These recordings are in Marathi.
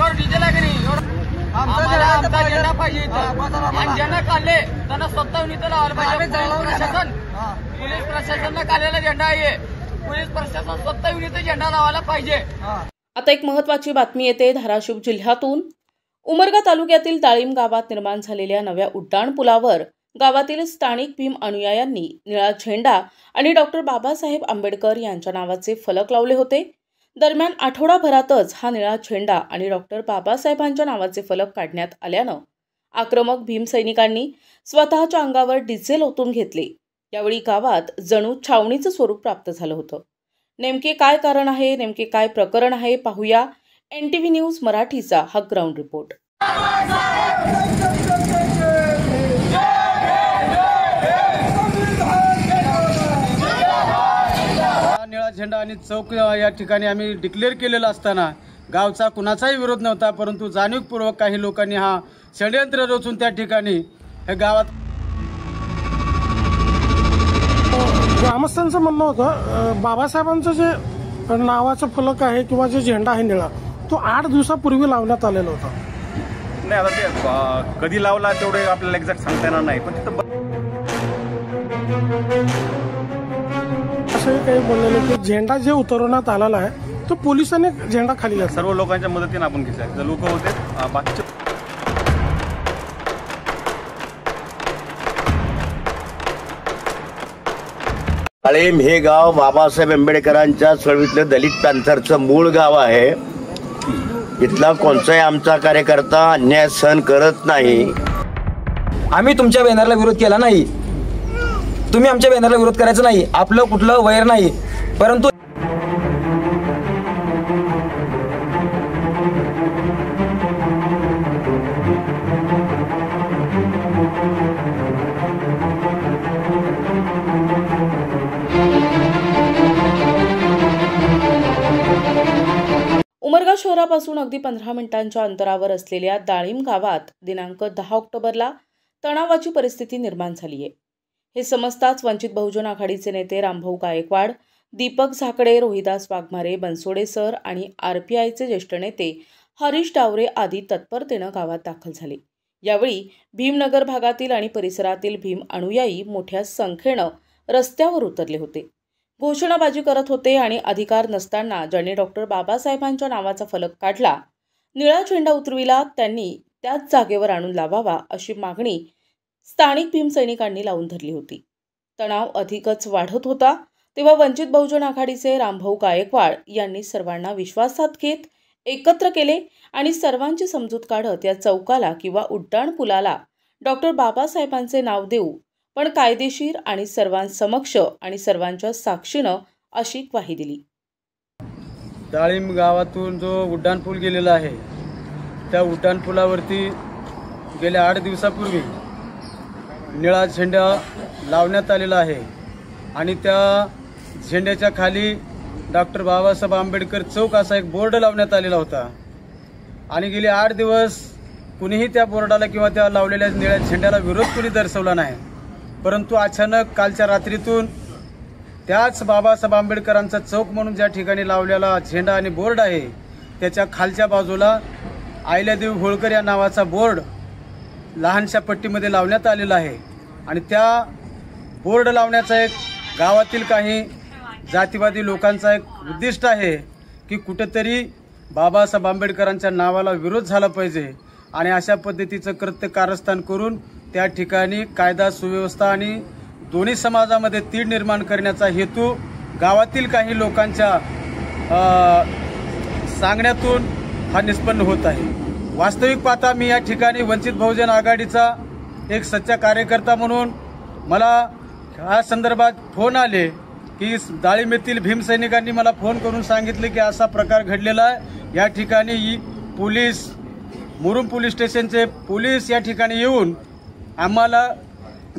डोक्यावर डिझेल आहे की नाही? आमचा झेंडा पाहिजे आणि ज्यांना काढले त्यांना स्वतःहून इथं लावायला पाहिजे. पोलीस प्रशासनानं काढलेला झेंडा आहे. पोलीस प्रशासन स्वतःहून इथं झेंडा लावायला पाहिजे. आता एक महत्त्वाची बातमी येते धाराशिव जिल्ह्यातून. उमरगा तालुक्यातील दाळिंब गावात निर्माण झालेल्या नव्या उड्डाणपुलावर गावातील स्थानिक भीम अनुयायांनी निळा झेंडा आणि डॉक्टर बाबासाहेब आंबेडकर यांच्या नावाचे फलक लावले होते. दरम्यान आठवडाभरातच हा निळा झेंडा आणि डॉक्टर बाबासाहेबांच्या नावाचे फलक काढण्यात आल्यानं आक्रमक भीम सैनिकांनी स्वतःच्या अंगावर डिझेल ओतून घेतले. यावेळी गावात जणू छावणीचं स्वरूप प्राप्त झालं होतं. नेमके काय कारण आहे, नेमके काय प्रकरण आहे, पाहूया NTV न्यूज मराठीचा हा ग्राउंड रिपोर्ट. निळा झेंडा आणि चौक या ठिकाणी आम्ही डिक्लेअर केलेला असताना गावचा कुणाचाही विरोध नव्हता, परंतु जाणीवपूर्वक काही लोकांनी हा षडयंत्र रचून त्या ठिकाणी हे गावात ग्रामस्थांचं म्हणणं होतं बाबासाहेबांचं जे नावाचं फलक आहे किंवा जे झेंडा आहे निळा तो 8 दिवसापूर्वी लावण्यात आलेला होता. नाही, आता ते कधी लावला तेवढे आपल्याला एक्झॅक्ट सांगता येणार नाही, पण तिथं असं काही बोललेलं की झेंडा जे उतरवण्यात आलेला आहे तो पोलिसांनी झेंडा खाली घातला. सर्व लोकांच्या मदतीने आपण घेतला. जे लोक होते बाकीचे दाळिंब हे गाव बाबासाहेब आंबेडकरांच्या चळवळीतलं दलित पॅंथरचं मूळ गाव आहे. इथला कोणताही आमचा कार्यकर्ता अन्याय सहन करत नाही. आम्ही तुमच्या बॅनरला विरोध केला नाही, तुम्ही आमच्या बॅनरला विरोध करायचा नाही. आपलं कुठलं वैर नाही, परंतु उमरगा शहरापासून अगदी 15 मिनिटांच्या अंतरावर असलेल्या दाळिंब गावात दिनांक 10 ऑक्टोबरला तणावाची परिस्थिती निर्माण झाली आहे. हे समजताच वंचित बहुजन आघाडीचे नेते रामभाऊ गायकवाड, दीपक झाकडे, रोहिदास वाघमारे, बनसोडे सर आणि RPIचे ज्येष्ठ नेते हरीश डावरे आदी तत्परतेनं गावात दाखल झाले. यावेळी भीमनगर भागातील आणि परिसरातील भीम अनुयायी मोठ्या संख्येनं रस्त्यावर उतरले होते, घोषणाबाजी करत होते आणि अधिकार नसताना ज्यांनी डॉक्टर बाबासाहेबांच्या नावाचा फलक काढला, निळा झेंडा उतरविला, त्यांनी त्याच जागेवर आणून लावावा अशी मागणी स्थानिक भीम सैनिकांनी लावून धरली होती. तणाव अधिकच वाढत होता तेव्हा वंचित बहुजन आघाडीचे रामभाऊ गायकवाड यांनी सर्वांना विश्वासात घेत एकत्र केले आणि सर्वांची समजूत काढत या चौकाला किंवा उड्डाणपुलाला डॉक्टर बाबासाहेबांचे नाव देऊ, पण कायदेशीर आणि सर्वांसमक्ष आणि सर्वांच्या साक्षीनं अशी ग्वाही दिली. दाळिंब गावातून जो उड्डाणपूल गेलेला आहे त्या उड्डाणपुलावरती गेल्या 8 दिवसापूर्वी निळा झेंडा लावण्यात आलेला आहे आणि त्या झेंड्याच्या खाली डॉक्टर बाबासाहेब आंबेडकर चौक असा एक बोर्ड लावण्यात आलेला होता आणि गेले 8 दिवस कुणीही त्या बोर्डाला किंवा त्या लावलेल्या निळ्या झेंड्याला विरोध कुणी दर्शवला नाही. परंतु अचानक कालच्या रात्रीतून त्याच बाबासाहेब आंबेडकरांचा चौक म्हणून ज्या ठिकाणी लावलेला झेंडा आणि बोर्ड आहे त्याच्या खालच्या बाजूला आयल्यादेवी होळकर या नावाचा बोर्ड लहानशा पट्टीमध्ये लावण्यात आलेला आहे आणि त्या बोर्ड लावण्याचा एक गावातील काही जातीवादी लोकांचा एक उद्दिष्ट आहे की कुठेतरी बाबासाहेब आंबेडकरांच्या नावाला विरोध झाला पाहिजे आणि अशा पद्धतीचं कृत्य कारस्थान करून त्या ठिकाणी कायदा सुव्यवस्था आणि दोन्ही समाजामध्ये तीड निर्माण करण्याचा हेतू गावातील काही लोकांच्या सांगण्यातून हा निष्पन्न होत आहे. वास्तविक पाहता मी या ठिकाणी वंचित बहुजन आघाडीचा एक सच्चा कार्यकर्ता म्हणून मला या संदर्भात फोन आले की दाळिंब येथील भीमसैनिकांनी मला फोन करून सांगितले की असा प्रकार घडलेला आहे. या ठिकाणी पोलीस मुरुम पोलीस स्टेशनचे पोलीस या ठिकाणी येऊन आम्हाला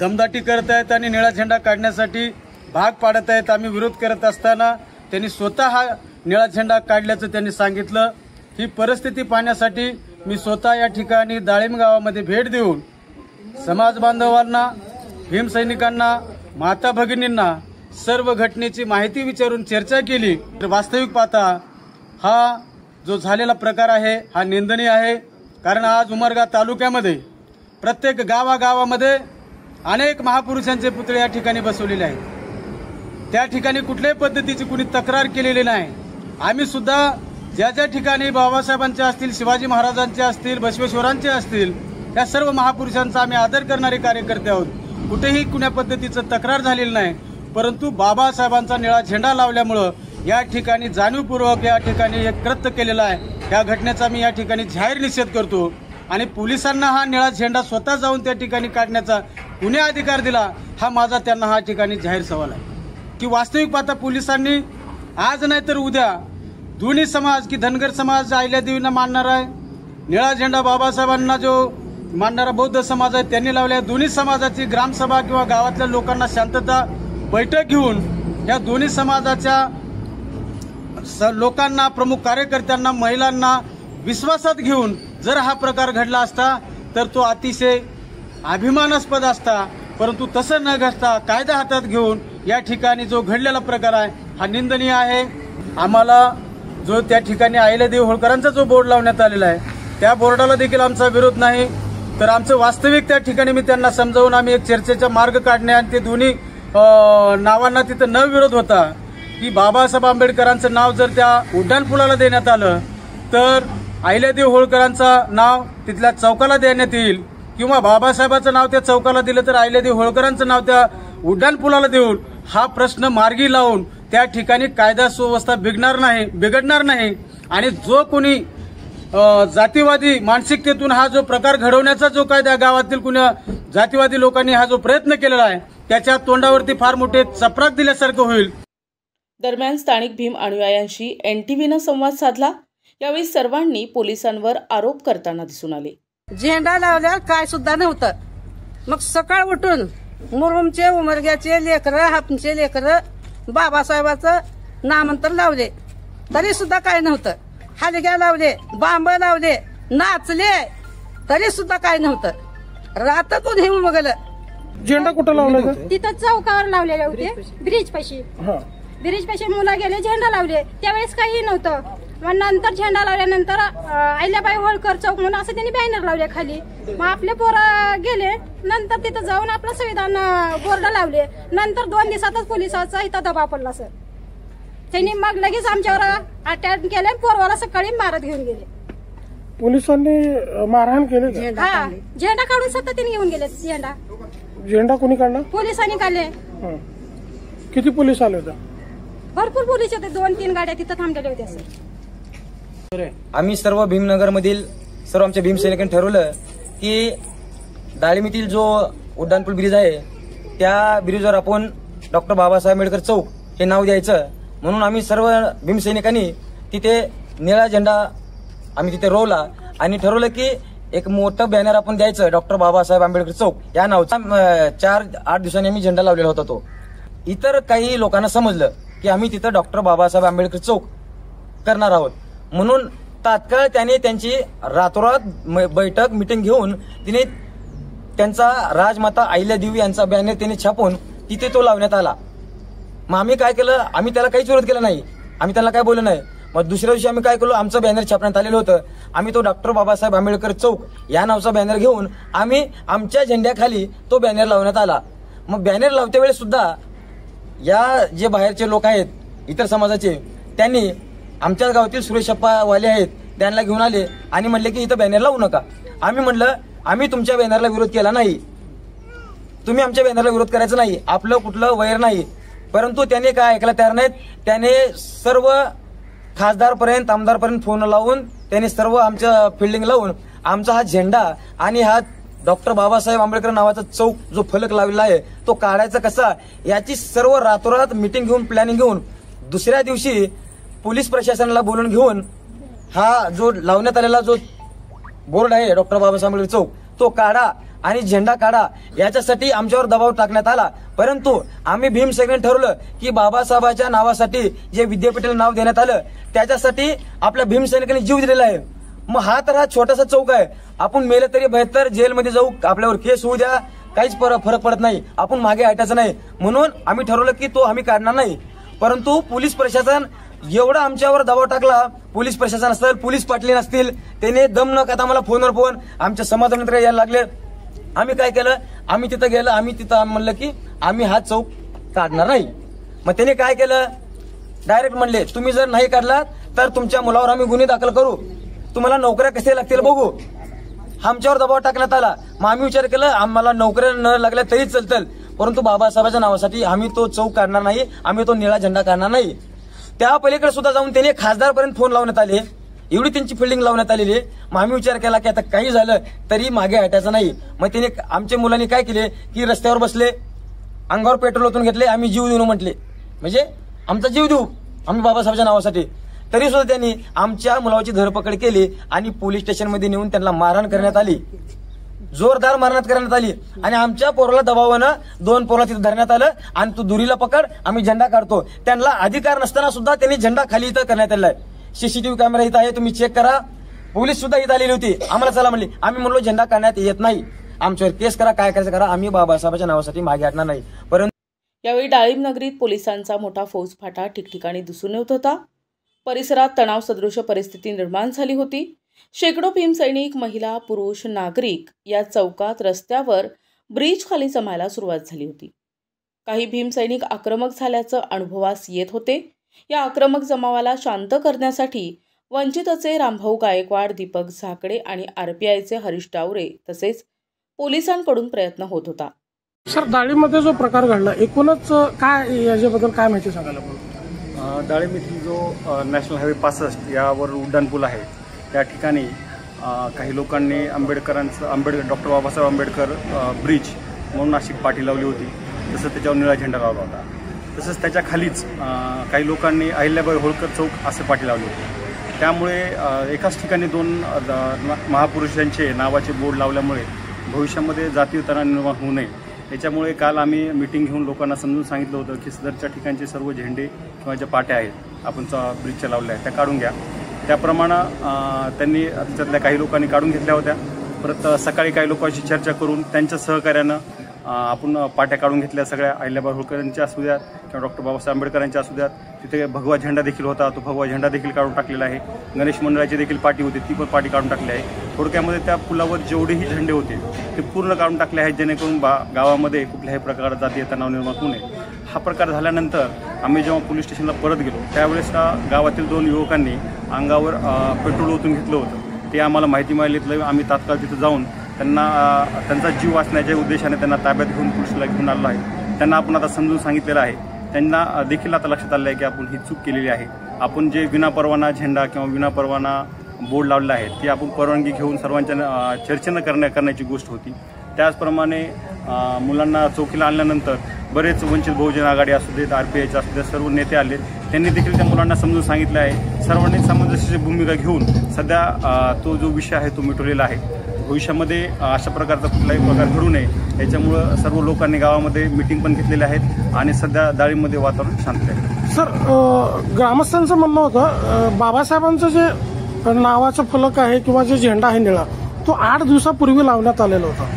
दमदाटी करत आहेत आणि निळा झेंडा काढण्यासाठी भाग पाडत आहेत. आम्ही विरोध करत असताना त्यांनी स्वतः हा निळा झेंडा काढल्याचं त्यांनी सांगितलं. ही परिस्थिती पाहण्यासाठी मी स्वतः या ठिकाणी दाळिंब गावामध्ये भेट देऊन समाज बांधवांना, भीमसैनिकांना, माता भगिनींना सर्व घटनेची माहिती विचारून चर्चा केली. तर वास्तविक पाहता हा जो झालेला प्रकार आहे हा निंदनीय आहे. कारण आज उमरगा तालुक्यामध्ये प्रत्येक गावागावामध्ये अनेक महापुरुषांचे पुतळे या ठिकाणी बसवलेले आहेत. त्या ठिकाणी कुठल्याही पद्धतीची कुणी तक्रार केलेली नाही. आम्ही सुद्धा ज्या ज्या ठिकाणी बाबासाहेबांचे असतील, शिवाजी महाराजांचे असतील, बसवेश्वरांचे असतील, या सर्व महापुरुषांचा आम्ही आदर करणारे कार्यकर्ते आहोत. कुठेही कुण्या पद्धतीचं तक्रार झालेली नाही. परंतु बाबासाहेबांचा निळा झेंडा लावल्यामुळं या ठिकाणी जाणीवपूर्वक या ठिकाणी एक कृत्य केलेलं आहे. या घटनेचा मी या ठिकाणी जाहीर निषेध करतो. आणि पोलिसांना हा निळा झेंडा स्वतः जाऊन त्या ठिकाणी काढण्याचा कुणी अधिकार दिला, हा माझा त्यांना हा ठिकाणी जाहीर सवाल आहे. की वास्तविक पाहता पोलिसांनी आज नाही तर उद्या दोन्ही समाज की धनगर समाज अहिल्यादेवींना मानणार आहे, निळा झेंडा बाबासाहेबांना जो मानणारा बौद्ध समाज आहे त्यांनी लावल्या. दोन्ही समाजाची ग्रामसभा किंवा गावातल्या लोकांना शांतता बैठक घेऊन या दोन्ही समाजाच्या लोकांना, प्रमुख कार्यकर्त्यांना, महिलांना विश्वासात घेऊन जर हा प्रकार घडला असता तर तो अतिशय अभिमानास्पद असता. परंतु तसं न घडता कायदा हातात घेऊन या ठिकाणी जो घडलेला प्रकार आहे हा निंदनीय आहे. आम्हाला जो त्या ठिकाणी अहिल्यादेवी होळकरांचा जो बोर्ड लावण्यात आलेला आहे त्या बोर्डाला देखील आमचा विरोध नाही. तर आमचं वास्तविक त्या ठिकाणी मी त्यांना समजावून आम्ही एक चर्चेचा मार्ग काढणे आणि ते दोन्ही नावांना तिथं न विरोध होता की बाबासाहेब आंबेडकरांचं नाव जर त्या उड्डाणपुलाला देण्यात आलं तर अहिल्यादेवी होळकरांचं नाव तिथल्या चौकाला देण्यात येईल, किंवा बाबासाहेबांचं नाव त्या चौकाला दिलं तर अहिल्यादेवी होळकरांचं नाव त्या उड्डाणपुलाला देऊन हा प्रश्न मार्गी लावून त्या ठिकाणी कायदा सुव्यवस्था बिघडणार नाही. आणि जो कोणी जातीवादी मानसिकतेतून हा जो प्रकार घडवण्याचा जो कायदा गावातील कुण्या जातीवादी लोकांनी हा जो प्रयत्न केलेला आहे त्याच्या तोंडावरती फार मोठे चपराक दिल्यासारखं होईल. दरम्यान स्थानिक भीम अनुयायांशी NTVनं संवाद साधला. यावेळी सर्वांनी पोलिसांवर आरोप करताना दिसून आले. झेंडा लावल्यावर काय सुद्धा नव्हतं. मग सकाळ उठून मुरुमचे, उमरग्याचे लेकरं, हापचे लेकरं बाबासाहेबाचं नामांतर लावले तरी सुद्धा काय नव्हतं. हलग्या लावले, बांब लावले, नाचले तरी सुद्धा काय नव्हतं. रातातून हे उमगलं. झेंडा कुठं लावला? तिथं चौकावर लावलेले होते, ब्रिज पाशी. ब्रिज पाशी मुलं गेले, झेंडा लावले. त्यावेळेस काही नव्हतं. मग नंतर झेंडा लावल्यानंतर अहिल्याबाई होळकर चौक म्हणून असं त्यांनी बॅनर लावले खाली. मग आपले पोरं गेले, नंतर तिथं जाऊन आपलं संविधान बोर्ड लावले. नंतर 2 दिवसातच पोलिसांचा इथं दबाव पडला सर. त्यांनी मग लगेच आमच्यावर अटॅक केले, पोरवाला सकाळी मारत घेऊन गेले. पोलिसांनी मारहाण केली? हा, झेंडा काढून सतत त्यांनी घेऊन गेले. झेंडा कोणी काढला? पोलिसांनी काढले. किती पोलीस आले होते? भरपूर पोलीस होते. 2-3 गाड्या तिथं थांबलेल्या होत्या सर. आम्ही सर्व भीमनगर मधील सर्व आमच्या भीम सैनिकांनी ठरवलं की दाळिमीतील जो उड्डाणपूल ब्रिज आहे त्या ब्रिजवर आपण डॉक्टर बाबासाहेब आंबेडकर चौक हे नाव द्यायचं. म्हणून आम्ही सर्व भीम सैनिकांनी तिथे निळा झेंडा आम्ही तिथे रोवला आणि ठरवलं की एक मोठं बॅनर आपण द्यायचं डॉक्टर बाबासाहेब आंबेडकर चौक या नावचा. 4-8 दिवसांनी आम्ही झेंडा लावलेला होता. तो इतर काही लोकांना समजलं की आम्ही तिथं डॉक्टर बाबासाहेब आंबेडकर चौक करणार आहोत. म्हणून तात्काळ त्याने त्यांची रातोरात बैठक मिटिंग घेऊन तिने त्यांचा राजमाता अहिल्यादेवी यांचा बॅनर त्याने छापून तिथे तो लावण्यात आला. मग आम्ही काय केलं, आम्ही त्याला काहीच विरोध केला नाही, आम्ही त्याला काय बोललो नाही. मग दुसऱ्या दिवशी आम्ही काय केलो, आमचं बॅनर छापण्यात आलेलं होतं. आम्ही तो डॉक्टर बाबासाहेब आंबेडकर चौक या नावचा बॅनर घेऊन आम्ही आमच्या झेंड्याखाली तो बॅनर लावण्यात आला. मग बॅनर लावत्या वेळेस सुद्धा या जे बाहेरचे लोक आहेत इतर समाजाचे त्यांनी आमच्या गावातील सुरेशप्पा वाले आहेत त्यांना घेऊन आले आणि म्हणले की इथं बॅनर लावू नका. आम्ही म्हणलं आम्ही तुमच्या बॅनरला विरोध केला नाही, तुम्ही आमच्या बॅनरला विरोध करायचा नाही, आपलं कुठलं वैर नाही. परंतु त्याने काय ऐकलं तयार नाहीत. त्याने सर्व खासदारपर्यंत आमदारपर्यंत फोन लावून त्याने सर्व आमच्या फिल्डिंग लावून आमचा हा झेंडा आणि हा डॉक्टर बाबासाहेब आंबेडकर नावाचा चौक जो फलक लावलेला आहे तो काढायचा कसा याची सर्व रातोरात मिटिंग घेऊन प्लॅनिंग घेऊन दुसऱ्या दिवशी पोलीस प्रशासनाला बोलून घेऊन हा जो लावण्यात आलेला जो बोर्ड आहे डॉक्टर बाबासाहेब आंबेडकर चौक तो काढा आणि झेंडा काढा याच्यासाठी आमच्यावर दबाव टाकण्यात आला. परंतु आम्ही भीम सैनिकांनी ठरवलं की बाबासाहेबांच्या नावासाठी जे विद्यापीठाला नाव देण्यात आलं त्याच्यासाठी आपल्या भीम सैनिकांनी जीव दिलेला आहे. मग हा तर हा छोटासा चौक आहे, आपण मेलं तरी 72 जेलमध्ये जाऊ, आपल्यावर केस होऊ द्या, काहीच फरक पडत नाही, आपण मागे हटायचं नाही. म्हणून आम्ही ठरवलं की तो आम्ही काढणार नाही. परंतु पोलीस प्रशासन एवढा आमच्यावर दबाव टाकला, पोलीस प्रशासन असेल, पोलीस पाटली नसतील, त्याने दम न करता मला फोनवर फोन आमच्या समाज मित्र यायला लागले. आम्ही काय केलं, आम्ही तिथं गेलं, आम्ही तिथं म्हणलं की आम्ही हा चौक काढणार नाही. मग त्याने काय केलं, डायरेक्ट म्हणले तुम्ही जर नाही काढला तर तुमच्या मुलावर आम्ही गुन्हे दाखल करू, तुम्हाला नोकऱ्या कसे लागतील बघू. आमच्यावर दबाव टाकण्यात आला. मग आम्ही विचार केला आम्हाला नोकऱ्या न लागल्या तरी चालतील, परंतु बाबासाहेबांच्या नावासाठी आम्ही तो चौक काढणार नाही, आम्ही तो निळा झेंडा काढणार नाही. त्या पलीकडे सुद्धा जाऊन त्याने खासदारपर्यंत फोन लावण्यात आले, एवढी त्यांची फिल्डिंग लावण्यात आलेली. मग आम्ही विचार केला की आता काही झालं तरी मागे हटायचं नाही. मग त्याने आमच्या मुलांनी काय केले की रस्त्यावर बसले, अंगावर पेट्रोल ओतून घेतले, आम्ही जीव देऊ म्हटले, म्हणजे आमचा जीव देऊ आम्ही बाबासाहेबांच्या नावासाठी. तरी सुद्धा त्यांनी आमच्या मुलाची धरपकड केली आणि पोलीस स्टेशनमध्ये नेऊन त्यांना मारहाण करण्यात आली, जोरदार मारहाण करण्यात आली. आणि आमच्या पोराला दबावानं 2 पोरला तिथे धरण्यात आलं आणि तू दुरीला पकड, आम्ही झेंडा काढतो. त्यांना अधिकार नसताना सुद्धा त्यांनी झेंडा खाली इथं करण्यात आलाय. सीसीटीव्ही कॅमेरा इथं आहे, तुम्ही चेक करा. पोलीस सुद्धा इथं आलेली होती, आम्हाला चला म्हणली. आम्ही म्हणलो झेंडा काढण्यात येत नाही, आमच्यावर केस करा, काय करायचं करा, आम्ही बाबासाहेबांच्या नावासाठी मागे हटणार नाही. परंतु यावेळी डाळिंब नगरीत पोलिसांचा मोठा फौजफाटा ठिकठिकाणी दिसून येत होता. परिसरात तणाव सदृश परिस्थिती निर्माण झाली होती. शेकडो भीमसैनिक, महिला, पुरुष, नागरिक या चौकात, रस्त्यावर, ब्रिज खाली जमायला सुरुवात झाली होती. काही भीमसैनिक आक्रमक झाल्याचं अनुभवास येत होते. या आक्रमक जमावाला शांत करण्यासाठी वंचितचे रामभाऊ गायकवाड, दीपक झाकडे आणि RPIचे हरीश डावरे तसेच पोलिसांकडून प्रयत्न होत होता. सर, डाळीमध्ये जो प्रकार घडला एकूणच काय याच्याबद्दल काय माहिती सांगायला पाहिजे? डाळिंब येथील जो नॅशनल हायवे 65 यावर उड्डाणपूल आहे त्या ठिकाणी काही लोकांनी डॉक्टर बाबासाहेब आंबेडकर ब्रिज म्हणून नाशिक पाठी लावली होती. तसंच त्याच्यावर निळा झेंडा लावला होता. तसंच त्याच्या खालीच काही लोकांनी अहिल्याबाई होळकर चौक असे पाठी लावले होते. त्यामुळे एकाच ठिकाणी 2 महापुरुषांचे नावाचे बोर्ड लावल्यामुळे भविष्यामध्ये जातीय तणाव निर्माण होऊ नये, त्याच्यामुळे काल आम्ही मीटिंग घेऊन लोकांना समजून सांगितलं होतं की सदरच्या ठिकाणचे सर्व झेंडे किंवा ज्या पाट्या आहेत आपण ब्रिजच्या लावल्या आहेत त्या काढून घ्या. त्याप्रमाणे त्यांनी त्याच्यातल्या काही लोकांनी काढून घेतल्या होत्या. परत सकाळी काही लोकांशी चर्चा करून त्यांच्या सहकार्यानं आपण पाट्या काढून घेतल्या सगळ्या. अहिल्याबाई होळकरांच्या असू द्यात किंवा डॉक्टर बाबासाहेब आंबेडकरांच्या असू द्यात. तिथे भगवा झेंडा देखील होता, तो भगवा झेंडा देखील काढून टाकलेला आहे. गणेश मंडळाची देखील पाटी होती, ती पण पाटी काढून टाकली आहे. थोडक्यामध्ये त्या पुलावर जेवढेही झेंडे होते ते पूर्ण काढून टाकले आहेत, जेणेकरून गावामध्ये कुठल्याही प्रकारात जातीय तणाव निर्माण होऊ नये. हा प्रकार झाल्यानंतर आम्ही जेव्हा पोलीस स्टेशनला परत गेलो त्यावेळेस गावातील 2 युवकांनी अंगावर पेट्रोल ओतून घेतलं होतं. ते आम्हाला माहिती मिळाली. आम्ही तात्काळ तिथं जाऊन त्यांचा जीव वाचण्याच्या उद्देशाने त्यांना ताब्यात घेऊन पोलिसला घेऊन आलो आहे. त्यांना आपण आता समजून सांगितलेलं आहे. त्यांना देखील आता लक्षात आलं आहे की आपण ही चूक केलेली आहे. आपण जे विनापरवाना झेंडा किंवा विनापरवाना बोर्ड लावलेला आहे ती आपण परवानगी घेऊन सर्वांच्या चर्चेनं करण्याची गोष्ट होती. त्याचप्रमाणे मुलांना चौकीला आणल्यानंतर बरेच वंचित बहुजन आघाडी असू देत, RPIचे असू देत, सर्व नेते आले. त्यांनी देखील त्या मुलांना समजून सांगितलं आहे. सर्वांनी सामंजस्याची भूमिका घेऊन सध्या तो जो विषय आहे तो मिटवलेला आहे. भविष्यामध्ये अशा प्रकारचा कुठलाही प्रकार घडू नये याच्यामुळं सर्व लोकांनी गावामध्ये मीटिंग पण घेतलेली आहेत आणि सध्या डाळिंबमध्ये वातावरण शांत आहे. सर, ग्रामस्थांचं म्हणणं होतं बाबासाहेबांचं जे नावाचं फलक आहे किंवा जे झेंडा आहे निळा तो 8 दिवसापूर्वी लावण्यात आलेला होता.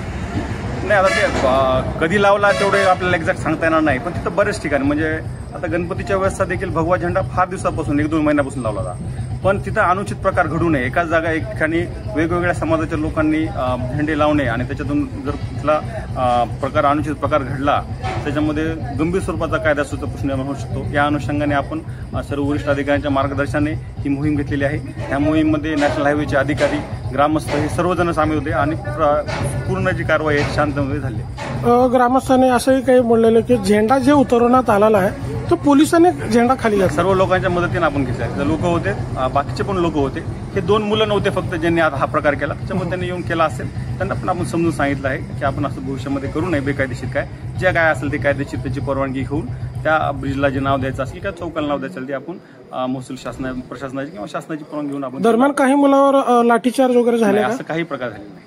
नाही, आता ते कधी लावला तेवढे आपल्याला एक्झॅक्ट सांगता येणार नाही, पण तिथं बरेच ठिकाणी म्हणजे आता गणपतीच्या वेळेसचा देखील भगवा झेंडा फार दिवसापासून 1-2 महिन्यापासून लावला होता. पण तिथं अनुचित प्रकार घडू नये, एकाच जागा एक ठिकाणी वेगवेगळ्या समाजाच्या लोकांनी झेंडे लावणे आणि त्याच्यातून जर कुठला अनुचित प्रकार घडला त्याच्यामध्ये गंभीर स्वरूपाचा कायदा प्रश्न निर्माण होऊ शकतो. या अनुषंगाने आपण सर्व वरिष्ठ अधिकाऱ्यांच्या मार्गदर्शनाने ही मोहीम घेतलेली आहे. या मोहीममध्ये नॅशनल हायवेचे अधिकारी, ग्रामस्थ हे सर्वजण सामील होते आणि पूर्ण जी कारवाई आहे शांततेमध्ये झाली. ग्रामस्थांनी असंही काही बोललेलं की झेंडा जे उतरवण्यात आलेला आहे तो पोलिसांनी झेंडा खाली घातला. सर्व लोकांच्या मदतीने आपण घेतला. लोक होते, बाकीचे पण लोक होते. हे 2 मुलं नव्हते फक्त ज्यांनी आता हा प्रकार केला, त्याच्यामुळे त्यांनी येऊन केला असेल. त्यांना पण आपण समजून सांगितलं आहे की आपण असं भविष्यामध्ये करू नये. बेकायदेशीर जे काय असेल ते कायदेशीर त्याची परवानगी घेऊन त्या ब्रिजला जे नाव द्यायचं असेल किंवा चौकाला नाव द्यायचं असेल ते आपण महसूल प्रशासनाची किंवा शासनाची परवानगी घेऊन आपण. दरम्यान काही मुलावर लाठीचार्ज वगैरे झाले, असं काही प्रकार झाले नाही.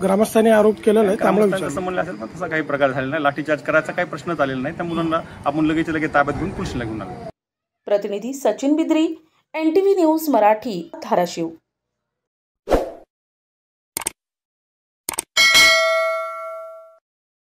ग्रामस्थांनी आरोप केलेला आहे त्यामुळे असं म्हणलं असेल पण तसा काही प्रकार झालेला नाही. लाठीचार्ज करायचा काही प्रश्नच आलेला नाही. त्या मुलांना आपण लगेच ताब्यात घेऊन पोलिसला घेऊन आलो. प्रतिनिधी सचिन बिद्री, NTV न्यूज मराठी, धाराशिव.